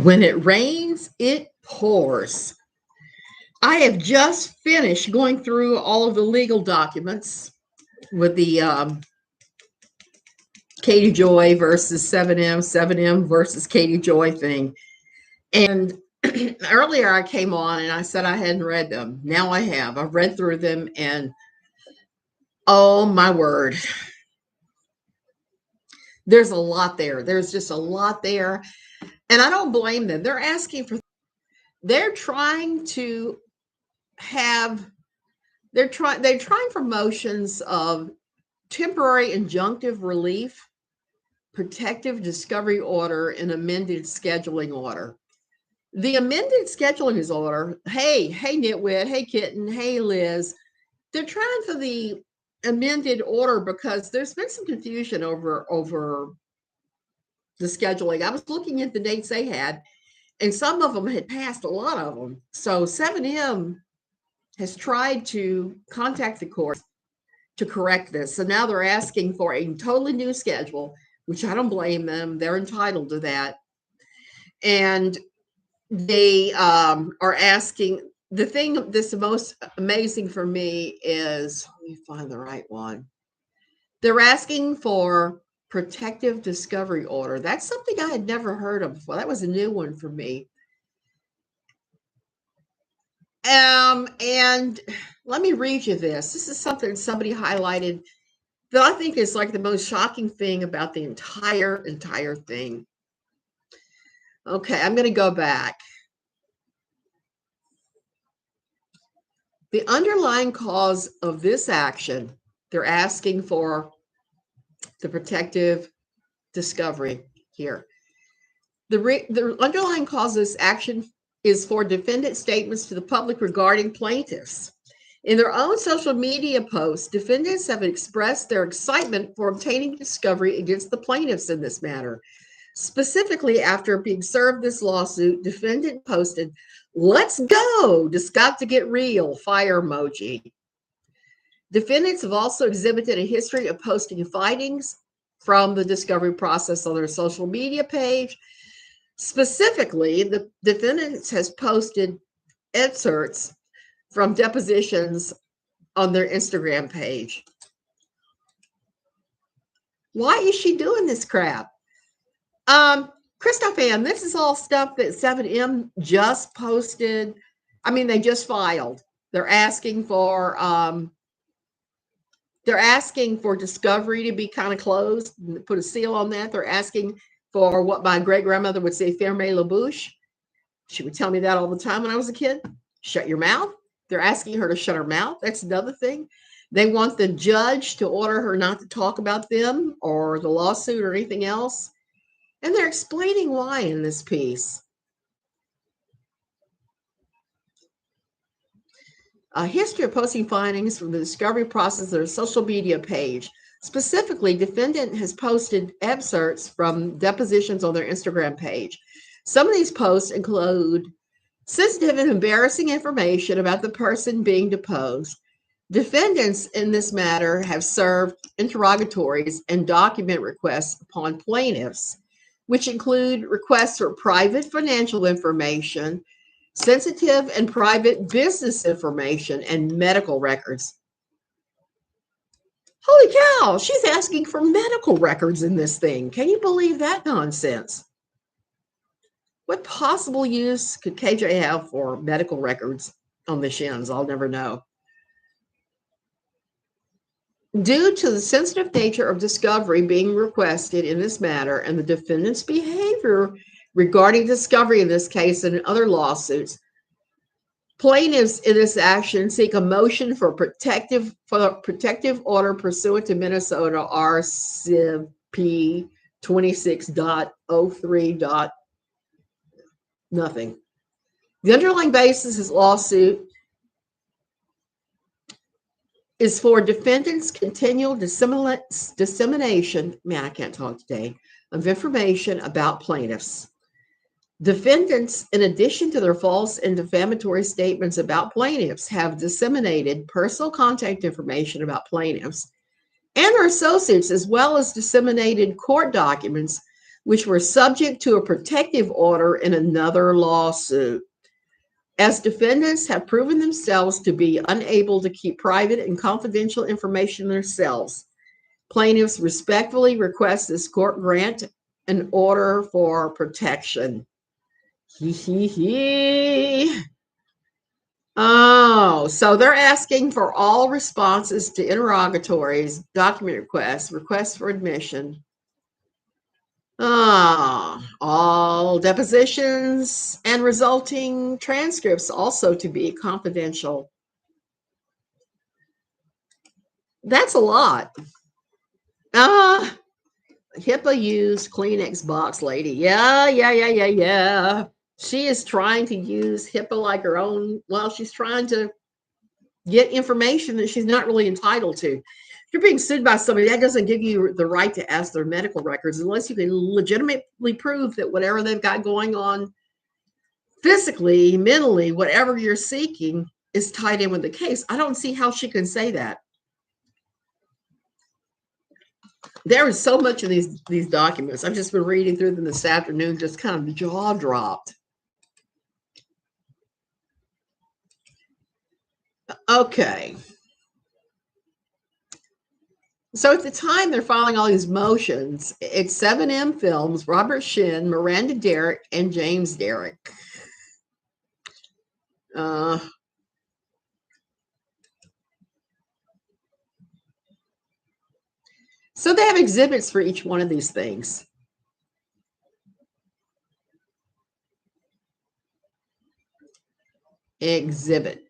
When it rains, it pours. I have just finished going through all of the legal documents with the Katie Joy versus 7M, 7M versus Katie Joy thing. And earlier I came on and I said I hadn't read them. Now I have. I've read through them and oh my word. There's a lot there. There's just a lot there. And I don't blame them. They're trying for motions of temporary injunctive relief, protective discovery order, and amended scheduling order. The amended scheduling order, hey Nitwit, hey Kitten, hey Liz, they're trying for the amended order because there's been some confusion over the scheduling. I was looking at the dates they had, and some of them had passed, a lot of them. So 7M has tried to contact the court to correct this. So now they're asking for a totally new schedule, which I don't blame them. They're entitled to that. And they are asking, the thing that's the most amazing for me is, let me find the right one. They're asking for protective discovery order. That's something I had never heard of before. That was a new one for me. And let me read you this. This is something somebody highlighted that I think is like the most shocking thing about the entire thing. Okay, I'm going to go back. The underlying cause of this action, they're asking for the protective discovery here. The underlying cause of this action is for defendant statements to the public regarding plaintiffs. In their own social media posts, defendants have expressed their excitement for obtaining discovery against the plaintiffs in this matter. Specifically, after being served this lawsuit, defendant posted, "Let's go, just got to get real," fire emoji. Defendants have also exhibited a history of posting findings from the discovery process on their social media page. Specifically, the defendants has posted excerpts from depositions on their Instagram page. Why is she doing this crap? Christoph Ann, this is all stuff that 7M just posted. I mean, they just filed. They're asking for discovery to be kind of closed, put a seal on that. They're asking for what my great grandmother would say, fermez la bouche. She would tell me that all the time when I was a kid. Shut your mouth. They're asking her to shut her mouth. That's another thing. They want the judge to order her not to talk about them or the lawsuit or anything else. And they're explaining why in this piece. A history of posting findings from the discovery process of their social media page. Specifically, defendant has posted excerpts from depositions on their Instagram page. Some of these posts include sensitive and embarrassing information about the person being deposed. Defendants in this matter have served interrogatories and document requests upon plaintiffs, which include requests for private financial information, sensitive and private business information, and medical records. Holy cow, she's asking for medical records in this thing. Can you believe that nonsense? What possible use could KJ have for medical records on the shins? I'll never know. Due to the sensitive nature of discovery being requested in this matter and the defendant's behavior regarding discovery in this case and in other lawsuits, plaintiffs in this action seek a motion for protective order pursuant to Minnesota RCP 26.03. Nothing. The underlying basis of this lawsuit is for defendants' continual dissemination, man, I can't talk today, of information about plaintiffs. Defendants, in addition to their false and defamatory statements about plaintiffs, have disseminated personal contact information about plaintiffs and their associates, as well as disseminated court documents which were subject to a protective order in another lawsuit. As defendants have proven themselves to be unable to keep private and confidential information themselves, plaintiffs respectfully request this court grant an order for protection. Oh, so they're asking for all responses to interrogatories, document requests for admission, all depositions and resulting transcripts also to be confidential. That's a lot. HIPAA used Kleenex box lady. Yeah. She is trying to use HIPAA like her own. Well, she's trying to get information that she's not really entitled to. If you're being sued by somebody, that doesn't give you the right to ask their medical records unless you can legitimately prove that whatever they've got going on physically, mentally, whatever you're seeking is tied in with the case. I don't see how she can say that. There is so much of these documents. I've just been reading through them this afternoon, just kind of jaw dropped. Okay. So at the time they're filing all these motions, it's 7M Films, Robert Shin, Miranda Derrick, and James Derrick. So they have exhibits for each one of these things. Exhibit.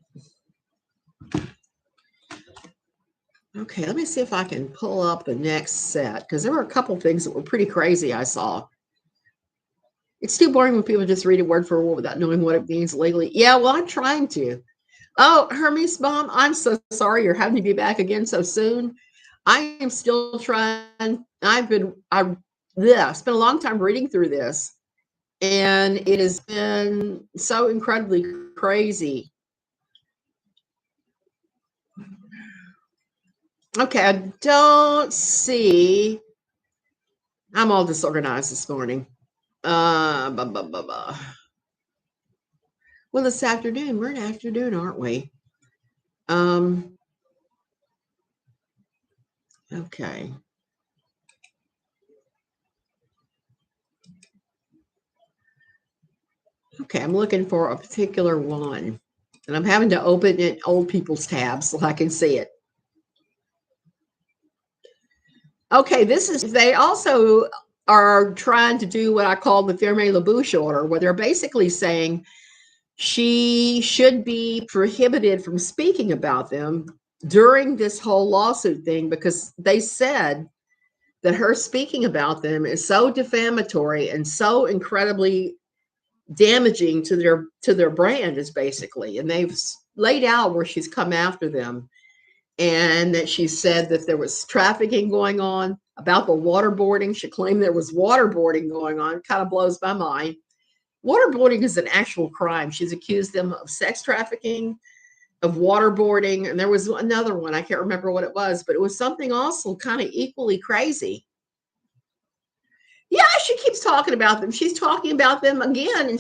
Okay, let me see if I can pull up the next set, because there were a couple things that were pretty crazy I saw. It's too boring when people just read it word for word without knowing what it means legally. Yeah, well, I'm trying to. Oh, Hermes Mom, I'm so sorry you're having to be back again so soon. I am still trying. I spent a long time reading through this, and it has been so incredibly crazy. Okay, I don't see. I'm all disorganized this morning. Well, this afternoon. We're in afternoon, aren't we? Okay. Okay, I'm looking for a particular one, and I'm having to open it old people's tabs so I can see it. Okay, they also are trying to do what I call the Ferme LaBouche order, where they're basically saying she should be prohibited from speaking about them during this whole lawsuit thing, because they said that her speaking about them is so defamatory and so incredibly damaging to their brand, is basically, and they've laid out where she's come after them, and that she said that there was trafficking going on, about the waterboarding. She claimed there was waterboarding going on. Kind of blows my mind. Waterboarding is an actual crime. She's accused them of sex trafficking, of waterboarding, and there was another one. I can't remember what it was, but it was something also kind of equally crazy. Yeah, she keeps talking about them. She's talking about them again, and